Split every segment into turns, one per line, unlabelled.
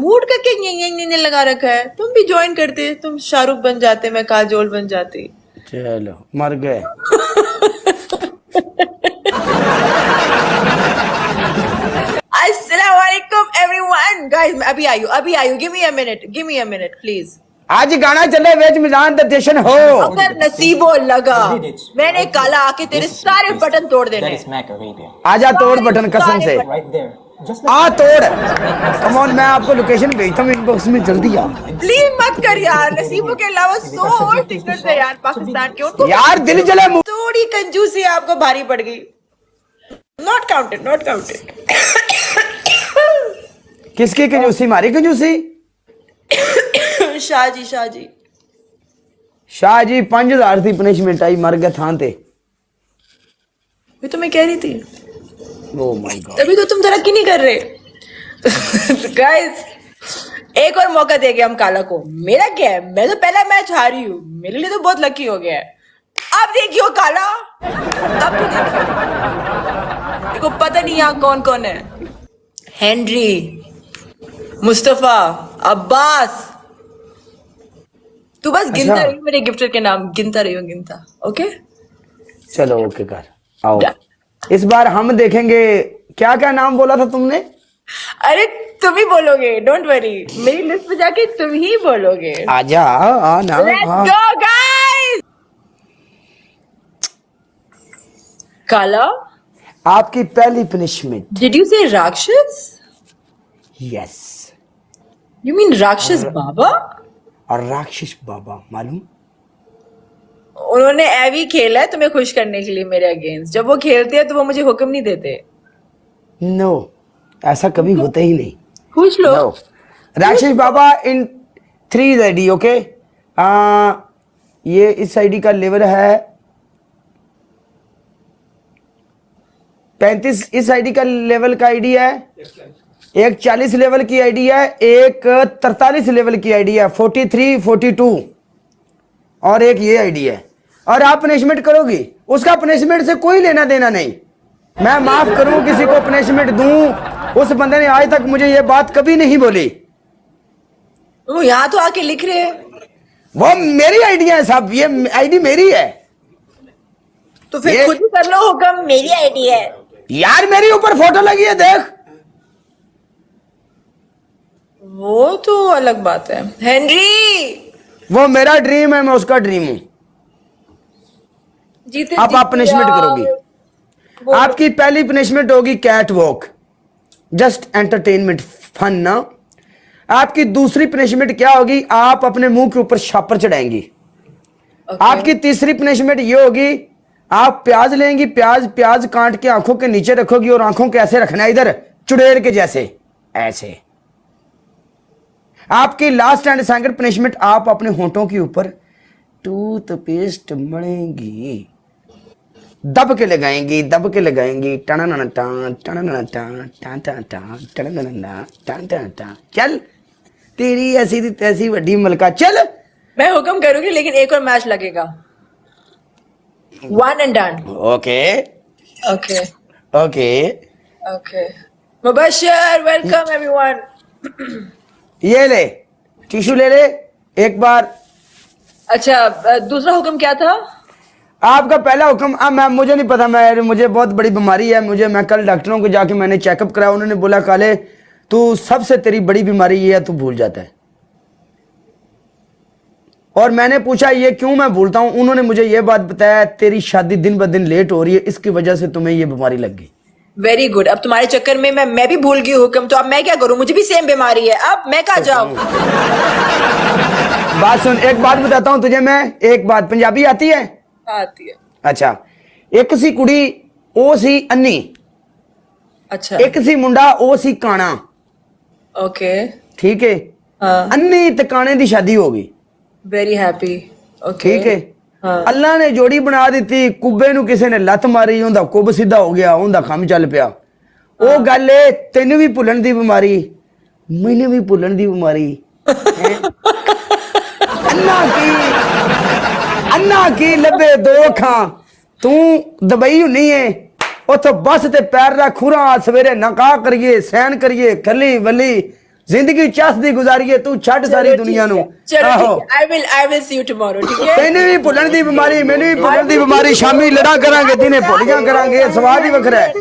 Mood का क्या ये लगा रखा है? तुम भी ज्वाइन करते, तुम शाहरुख बन जाते, मैं काजोल बन जाती।
चलो मर गए।
अस्सलाम वालेकुम एवरीवन। गाइस अभी आई हूँ, give me a minute please.
आज गाना चले वेज मिजान द जश्न हो।
अगर नसीबो लगा मैंने काला आके तेरे सारे बटन तोड़ देने।
आजा तोड़ बटन कसम से आ तोड़। कम ऑन, मैं आपको लोकेशन भेजता हूँ इनबॉक्स में, जल्दी आ।
प्लीज मत कर यार, नसीबो के अलावा 100 और टिकट है यार पाकिस्तान के, उनको
यार दिल जले।
थोड़ी कंजूसी आपको भारी पड़ गई। Not counted.
किसकी कंजूसी? मारी कंजूसी।
शाहजी
शाह जी 5000 थी पनिशमेंट आई, मर गया थान ते।
ये तो मैं कह रही थी,
ओह माय गॉड।
तभी तो तुम तरक्की नहीं कर रहे। गाइस एक और मौका देंगे हम काला को। मेरा क्या है, मैं तो पहला मैच हारी हूँ, मेरे लिए तो बहुत लकी हो गया है। अब देखियो काला, अब भी देखियो। देखो पता नहीं यहाँ कौन कौन है। हेनरी, मुस्तफा, अब्बास। तू बस गिनता
अच्छा।
रही मेरे गिफ्टर के नाम, गिनता ओके।
चलो ओके कर आओ। इस बार हम देखेंगे क्या क्या नाम बोला था तुमने।
अरे तुम ही बोलोगे, डोंट वरी, मेरी लिस्ट पे जाके तुम ही बोलोगे।
आजा आ ना।
Let's go guys. काला,
आपकी पहली पनिशमेंट।
डिड यू से राक्षस?
यस।
यू मीन राक्षस बाबा?
और राक्षस बाबा मालूम?
उन्होंने एवी खेला है तुम्हें खुश करने के लिए मेरे अगेंस्ट। जब वो खेलते हैं तो वो मुझे हुक्म नहीं देते।
नो, ऐसा कभी होता ही नहीं।
पूछ लो।
No. राक्षस बाबा इन 3 आईडी। ओके, ये इस आईडी का लेवल है 35। इस आईडी का लेवल का आईडी है एक 40 लेवल की आईडी है, एक 43 लेवल की आईडी है 43 42, और एक ये आईडी है। और आप पनिशमेंट करोगी, उसका पनिशमेंट से कोई लेना देना नहीं। मैं माफ करूं किसी को पनिशमेंट दूं, उस बंदे ने आज तक मुझे ये बात कभी नहीं बोली।
वो यहाँ तो आके लिख रहे हैं।
वो मेरी आईडिया है साहब, ये आईडी मेरी है।
तो फिर
ये-
खुद ही कर लो हुक्म, मेरी आईडी है।
यार मेरी ऊपर फोटो लगी है देख।
वो तो अलग बात है। हेनरी,
वो मेरा ड्रीम है, मैं उसका ड्रीम हूं।
जीते
अब आप
जीते
punishment
यार।
करोगी।
वो-
आपकी पहली पनिशमेंट होगी cat walk, just entertainment fun ना। आपकी दूसरी पनिशमेंट क्या होगी? आप अपने मुंह के ऊपर छापर चढ़ाएंगी।
Okay.
आपकी तीसरी पनिशमेंट ये होगी, आप प्याज लेंगी, प्याज काट के आंखों के नीचे रखोगी, और आंखों को ऐसे रखना है इधर चुड़ैल के जैसे, ऐसे। आपकी लास्ट एंड सेकंड पनिशमेंट, आप अपने होंठों के ऊपर टूथपेस्ट मलेंगी, दब के लगाएंगी चल तेरी ऐसी तैसी वड्डी मलका। चल
मैं हुक्म करूंगी, लेकिन एक और मैच लगेगा। 1 and done.
Okay
Okay.
Okay.
Okay. Mubashshir, welcome everyone.
ये ले टिश्यू ले ले एक बार।
अच्छा, दूसरा हुक्म क्या था?
आपका पहला हुक्म, मुझे नहीं पता, मुझे बहुत बड़ी बीमारी है। मैं कल डॉक्टरों को जाके मैंने चेकअप कराया, उन्होंने बोला काले तू सबसे तेरी बड़ी बीमारी ये है, तू भूल जाता है। और मैंने पूछा ये क्यों मैं भूलता हूं, उन्होंने मुझे ये बात बताया, तेरी शादी दिन ब दिन लेट हो रही है, इसकी वजह से तुम्हें ये बीमारी लग गई।
Very good. अब तुम्हारे चक्कर में मैं भी भूल गई हुक्म, तो अब मैं क्या करूं? मुझे भी सेम बीमारी है, अब मैं कहाँ जाऊं?
बात सुन, एक बात बताता हूं तुझे मैं, एक बात। पंजाबी आती है?
आती है।
अच्छा, एक सी कुड़ी ओ सी अन्नी,
अच्छा,
एक सी मुंडा ओ सी काना।
ओके।
ठीक है,
हाँ,
अन्नी ते काने दी शादी हो गई।
Very happy. ओके,
ठीक है,
हाँ।
अल्लाह ने जोड़ी बना दी। कुब्बे नु किसी ने लत मारी, उनका कुब सीधा हो गया, उनका काम चल पिया। वो गल है, तेन भी भुलन दी बीमारी, मैंने भी भुलन दी बीमारी। अन्ना की लबे दो खां, तू दबई नहीं है उतो बस ते पैर रख खुरा, सवेरे नका करिए, सैन करिए, खली वली जिंदगी चसदी गुजारीए तू छड़ सारी दुनिया नु
चलो I will see you tomorrow, ठीक है?
तेन भी भुलन दी बीमारी, मैनू भी भुलन दी बीमारी, शामी लड़ा करांगे दिने भुलियां करांगे, स्वाद ही वखरा है।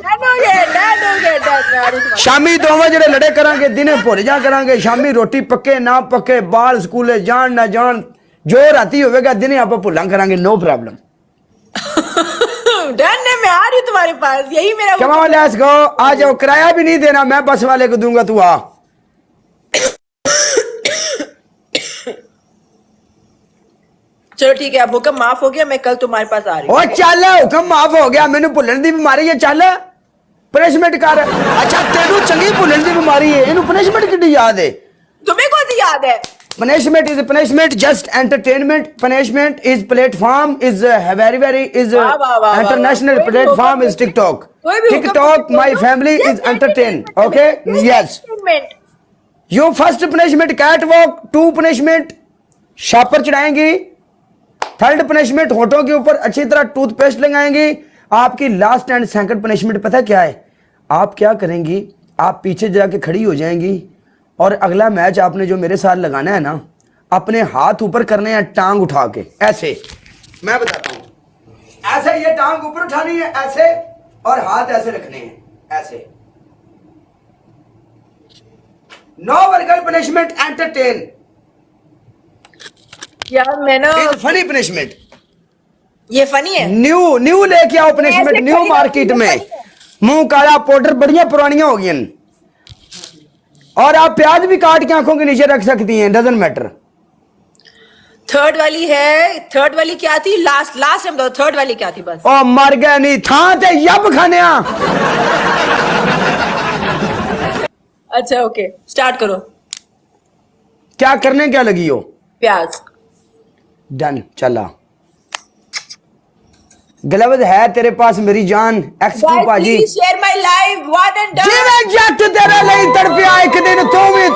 शामी दोवें जेड़े लड़े करांगे दिने भुलियां करांगे, शामी रोटी पक्के ना पक्के, बाल स्कूले जान ना जान, जो राती होवेगा दिने आप भुलां करांगे, नो प्रॉब्लम।
डन है, मैं आ रही हूँ तुम्हारे पास, यही मेरा
कम ऑन लेट्स गो, आ जाओ, किराया भी नहीं देना, मैं बस वाले को दूंगा, तू आ।
चलो ठीक है, अब हुक्म माफ हो गया, मैं कल तुम्हारे पास आ रही हूँ।
ओ चल, हुक्म माफ हो गया, मैनू भुलन दी बीमारी है, चल पनिशमेंट कर। अच्छा तेनू चंगी भुलन दी बीमारी है, इनू पनिशमेंट किड्डी याद है?
तुम्हें कौन सी याद है?
Punishment is punishment, just entertainment. Punishment is platform, is very is
वाह, वाह, वाह,
international
वाह, वाह।
platform is TikTok.
कोई भी
TikTok,
हुक्म-
my family
Yes,
is entertained. Okay, yes.
Entertainment.
You first punishment catwalk, 2 punishment शापर चढ़ाएंगी, 3rd punishment होठों के ऊपर अच्छी तरह टूथपेस्ट लगाएंगी। आपकी लास्ट एंड सेकंड punishment पता है क्या है? आप क्या करेंगी? आप पीछे जाके खड़ी हो जाएंगी और अगला मैच आपने जो मेरे साथ लगाना है ना, अपने हाथ ऊपर करने हैं टांग उठा के, ऐसे मैं बताता हूं, ऐसे ये टांग ऊपर उठानी है ऐसे, और हाथ ऐसे रखने हैं ऐसे। No verbal punishment, entertain.
यार मैं ना,
फनी पनिशमेंट,
ये फनी है।
न्यू लेके आओ पनिशमेंट,
ऐसे
न्यू
खड़ी
मार्केट
रहती है,
में।
funny है।
मुंह काला, पाउडर बढ़िया पुरानियां हो गई, और आप प्याज भी काट के आंखों के नीचे रख सकती हैं, डजंट मैटर।
थर्ड वाली है, थर्ड वाली क्या थी? लास्ट टाइम बताओ, थर्ड वाली क्या थी? बस
ओ मर गए नहीं था ते यब खाने।
अच्छा ओके, स्टार्ट करो।
क्या करने क्या लगी हो?
प्याज।
डन, चला। ग्लव्स है तेरे पास मेरी जान, एक्सक्यू भाजी।
Share my live, one and done.
जिवें जट तेरे लिए तड़पिया, एक दिन तू भी